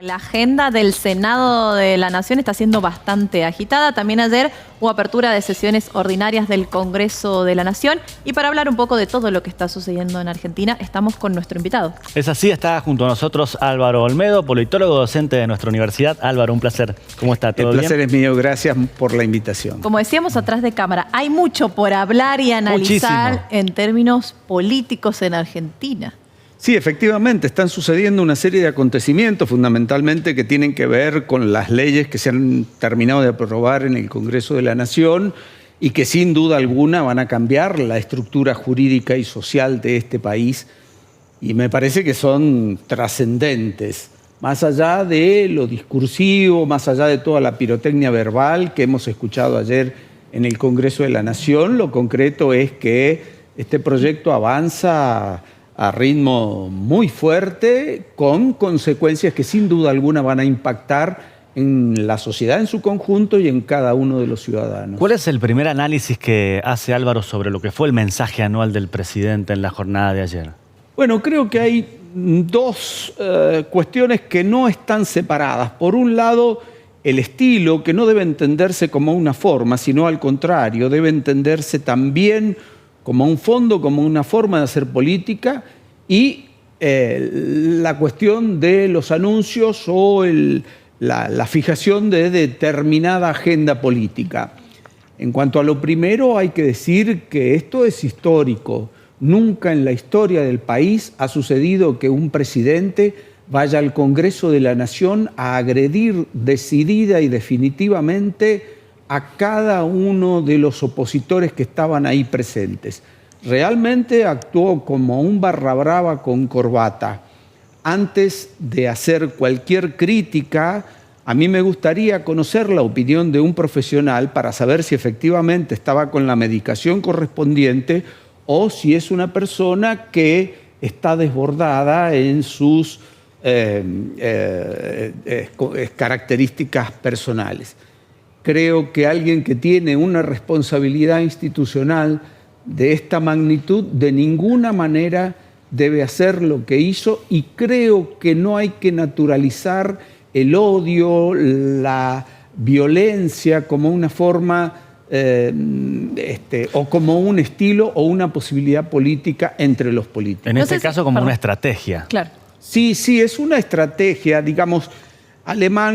La agenda del Senado de la Nación está siendo bastante agitada. También ayer hubo apertura de sesiones ordinarias del Congreso de la Nación. Y para hablar un poco de todo lo que está sucediendo en Argentina, estamos con nuestro invitado. Es así, está junto a nosotros Álvaro Olmedo, politólogo docente de nuestra universidad. Álvaro, un placer. ¿Cómo está? ¿Todo bien? El placer es mío, gracias por la invitación. Como decíamos atrás de cámara, hay mucho por hablar y analizar Muchísimo. en términos políticos en Argentina. Sí, efectivamente, están sucediendo una serie de acontecimientos fundamentalmente que tienen que ver con las leyes que se han terminado de aprobar en el Congreso de la Nación y que sin duda alguna van a cambiar la estructura jurídica y social de este país. Y me parece que son trascendentes, más allá de lo discursivo, más allá de toda la pirotecnia verbal que hemos escuchado ayer en el Congreso de la Nación. Lo concreto es que este proyecto avanza a ritmo muy fuerte, con consecuencias que sin duda alguna van a impactar en la sociedad en su conjunto y en cada uno de los ciudadanos. ¿Cuál es el primer análisis que hace Álvaro sobre lo que fue el mensaje anual del presidente en la jornada de ayer? Bueno, creo que hay dos cuestiones que no están separadas. Por un lado, el estilo, que no debe entenderse como una forma, sino al contrario, debe entenderse también como un fondo, como una forma de hacer política, y la cuestión de los anuncios o la fijación de determinada agenda política. En cuanto a lo primero, hay que decir que esto es histórico. Nunca en la historia del país ha sucedido que un presidente vaya al Congreso de la Nación a agredir decidida y definitivamente a cada uno de los opositores que estaban ahí presentes. Realmente actuó como un barra brava con corbata. Antes de hacer cualquier crítica, a mí me gustaría conocer la opinión de un profesional para saber si efectivamente estaba con la medicación correspondiente o si es una persona que está desbordada en sus características personales. Creo que alguien que tiene una responsabilidad institucional de esta magnitud de ninguna manera debe hacer lo que hizo, y creo que no hay que naturalizar el odio, la violencia como una forma o como un estilo o una posibilidad política entre los políticos. En este caso como una estrategia. Claro. Sí, es una estrategia, digamos.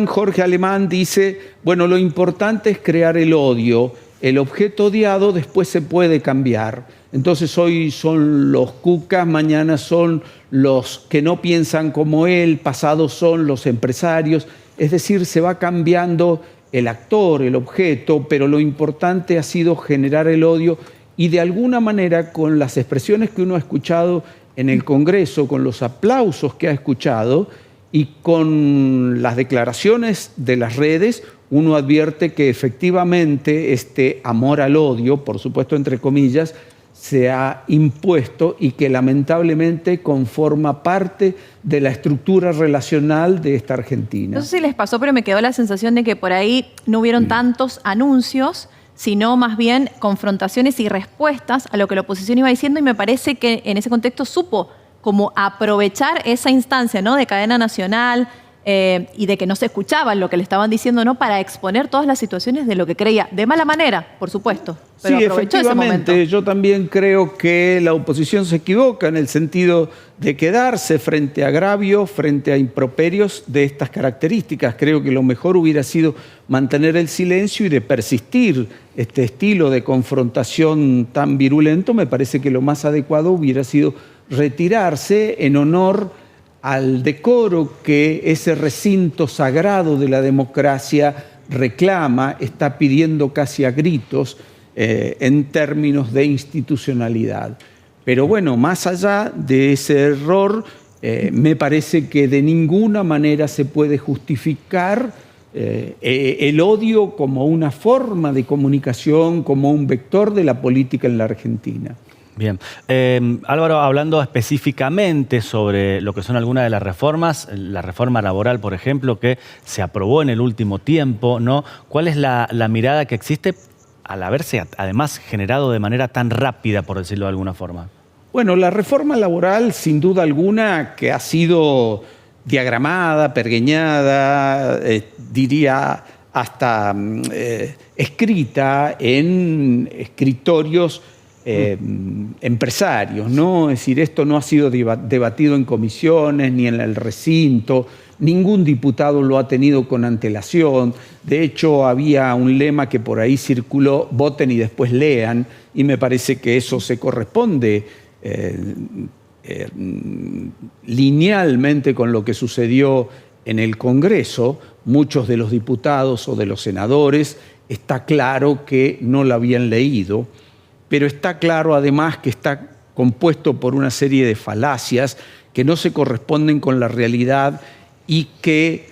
Jorge Alemán dice, bueno, lo importante es crear el odio. El objeto odiado después se puede cambiar. Entonces hoy son los cucas, mañana son los que no piensan como él, pasado son los empresarios. Es decir, se va cambiando el actor, el objeto, pero lo importante ha sido generar el odio, y de alguna manera con las expresiones que uno ha escuchado en el Congreso, con los aplausos que ha escuchado y con las declaraciones de las redes, uno advierte que efectivamente este amor al odio, por supuesto entre comillas, se ha impuesto y que lamentablemente conforma parte de la estructura relacional de esta Argentina. No sé si les pasó, pero me quedó la sensación de que por ahí no hubieron tantos anuncios, sino más bien confrontaciones y respuestas a lo que la oposición iba diciendo, y me parece que en ese contexto supo como aprovechar esa instancia, ¿no?, de cadena nacional y de que no se escuchaba lo que le estaban diciendo, ¿no?, para exponer todas las situaciones de lo que creía, de mala manera, por supuesto, pero sí, aprovechó ese momento. efectivamente, yo también creo que la oposición se equivoca en el sentido de quedarse frente a agravios, frente a improperios de estas características. Creo que lo mejor hubiera sido mantener el silencio y de persistir este estilo de confrontación tan virulento. Me parece que lo más adecuado hubiera sido retirarse en honor al decoro que ese recinto sagrado de la democracia reclama, está pidiendo casi a gritos en términos de institucionalidad. Pero bueno, más allá de ese error, me parece que de ninguna manera se puede justificar el odio como una forma de comunicación, como un vector de la política en la Argentina. Bien. Álvaro, hablando específicamente sobre lo que son algunas de las reformas, la reforma laboral, por ejemplo, que se aprobó en el último tiempo, ¿no? ¿Cuál es la mirada que existe al haberse además generado de manera tan rápida, por decirlo de alguna forma? Bueno, la reforma laboral, sin duda alguna, que ha sido diagramada, pergeñada, diría hasta escrita en escritorios empresarios, ¿no? Es decir, esto no ha sido debatido en comisiones ni en el recinto, ningún diputado lo ha tenido con antelación. De hecho, había un lema que por ahí circuló: voten y después lean, y me parece que eso se corresponde linealmente con lo que sucedió en el Congreso. Muchos de los diputados o de los senadores está claro que no lo habían leído, pero está claro además que está compuesto por una serie de falacias que no se corresponden con la realidad y que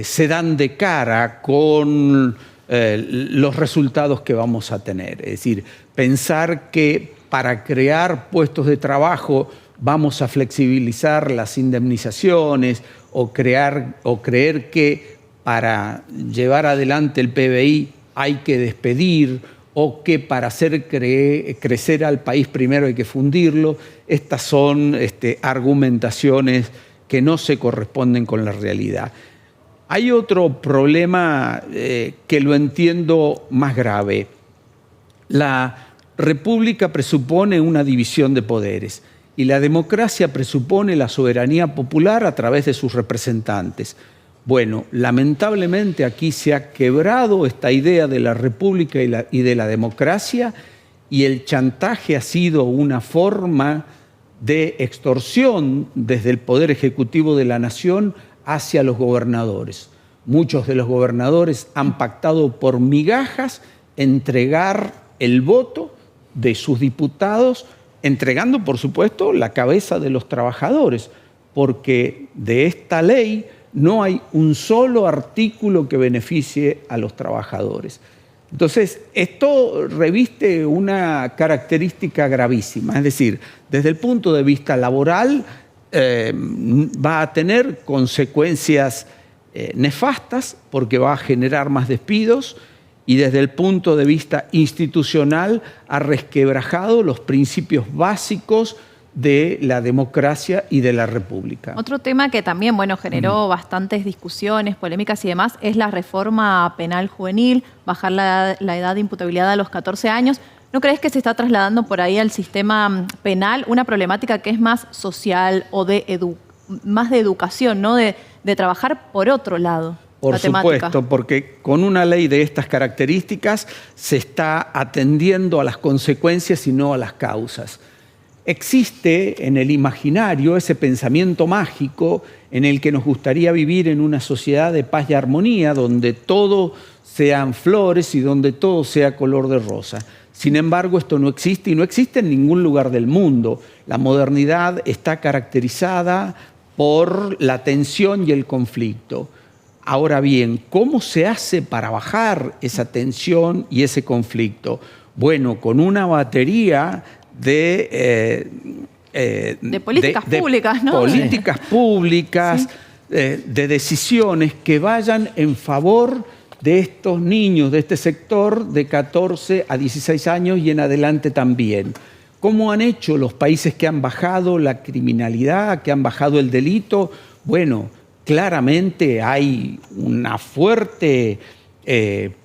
se dan de cara con los resultados que vamos a tener. Es decir, pensar que para crear puestos de trabajo vamos a flexibilizar las indemnizaciones o creer que para llevar adelante el PBI hay que despedir, o que para hacer crecer al país primero hay que fundirlo. Estas son argumentaciones que no se corresponden con la realidad. Hay otro problema que lo entiendo más grave. La República presupone una división de poderes y la democracia presupone la soberanía popular a través de sus representantes. Bueno, lamentablemente aquí se ha quebrado esta idea de la República y de la democracia, y el chantaje ha sido una forma de extorsión desde el Poder Ejecutivo de la Nación hacia los gobernadores. Muchos de los gobernadores han pactado por migajas entregar el voto de sus diputados, entregando, por supuesto, la cabeza de los trabajadores, porque de esta ley no hay un solo artículo que beneficie a los trabajadores. Entonces, esto reviste una característica gravísima, es decir, desde el punto de vista laboral va a tener consecuencias nefastas porque va a generar más despidos, y desde el punto de vista institucional ha resquebrajado los principios básicos de la democracia y de la república. Otro tema que también, generó bastantes discusiones, polémicas y demás, es la reforma penal juvenil, bajar la edad de imputabilidad a los 14 años. ¿No crees que se está trasladando por ahí al sistema penal una problemática que es más social o más de educación, ¿no? De trabajar por otro lado? Por supuesto, porque con una ley de estas características se está atendiendo a las consecuencias y no a las causas. Existe en el imaginario ese pensamiento mágico en el que nos gustaría vivir en una sociedad de paz y armonía, donde todo sean flores y donde todo sea color de rosa. Sin embargo, esto no existe, y no existe en ningún lugar del mundo. La modernidad está caracterizada por la tensión y el conflicto. Ahora bien, ¿cómo se hace para bajar esa tensión y ese conflicto? Bueno, con una batería de políticas públicas, ¿no? Políticas públicas, sí. De decisiones que vayan en favor de estos niños, de este sector de 14 a 16 años y en adelante también. ¿Cómo han hecho los países que han bajado la criminalidad, que han bajado el delito? Bueno, claramente hay una fuerte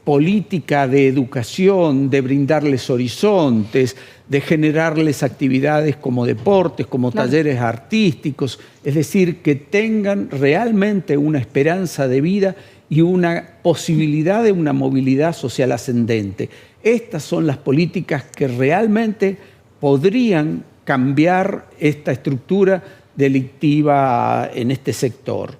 política de educación, de brindarles horizontes, de generarles actividades como deportes, como talleres artísticos, es decir, que tengan realmente una esperanza de vida y una posibilidad de una movilidad social ascendente. Estas son las políticas que realmente podrían cambiar esta estructura delictiva en este sector.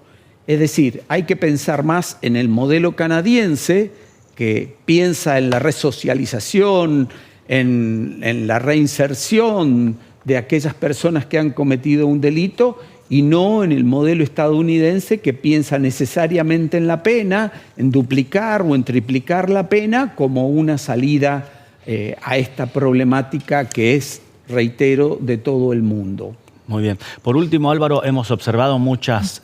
Es decir, hay que pensar más en el modelo canadiense, que piensa en la resocialización, en la reinserción de aquellas personas que han cometido un delito, y no en el modelo estadounidense, que piensa necesariamente en la pena, en duplicar o en triplicar la pena como una salida a esta problemática que es, reitero, de todo el mundo. Muy bien. Por último, Álvaro, hemos observado muchos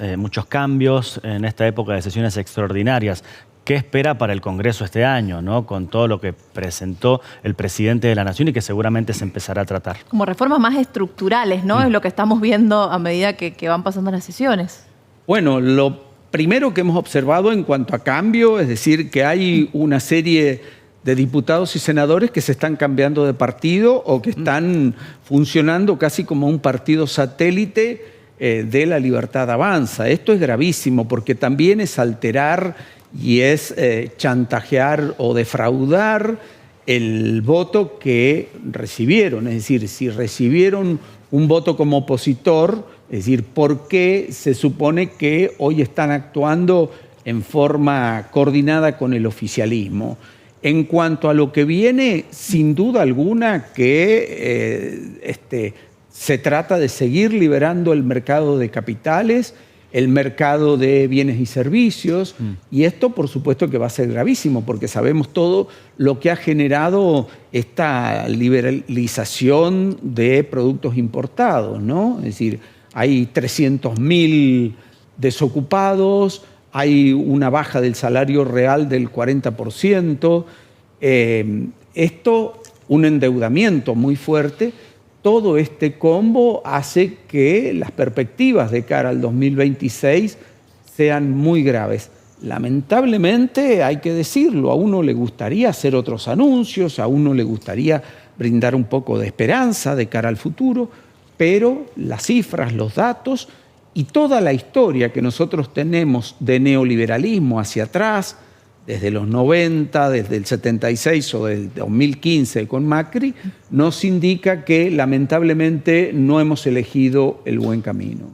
cambios en esta época de sesiones extraordinarias. ¿Qué espera para el Congreso este año, ¿no? Con todo lo que presentó el presidente de la Nación y que seguramente se empezará a tratar? Como reformas más estructurales, ¿no? Es lo que estamos viendo a medida que van pasando las sesiones. Bueno, lo primero que hemos observado en cuanto a cambio, es decir, que hay una serie de diputados y senadores que se están cambiando de partido o que están funcionando casi como un partido satélite de La Libertad Avanza. Esto es gravísimo porque también es alterar y es chantajear o defraudar el voto que recibieron. Es decir, si recibieron un voto como opositor, es decir, ¿por qué se supone que hoy están actuando en forma coordinada con el oficialismo? En cuanto a lo que viene, sin duda alguna que se trata de seguir liberando el mercado de capitales, el mercado de bienes y servicios, y esto por supuesto que va a ser gravísimo, porque sabemos todo lo que ha generado esta liberalización de productos importados, ¿no? Es decir, hay 300.000 desocupados, hay una baja del salario real del 40%, esto, un endeudamiento muy fuerte. Todo este combo hace que las perspectivas de cara al 2026 sean muy graves. Lamentablemente, hay que decirlo, a uno le gustaría hacer otros anuncios, a uno le gustaría brindar un poco de esperanza de cara al futuro, pero las cifras, los datos y toda la historia que nosotros tenemos de neoliberalismo hacia atrás, desde los 90, desde el 76 o del 2015 con Macri, nos indica que lamentablemente no hemos elegido el buen camino.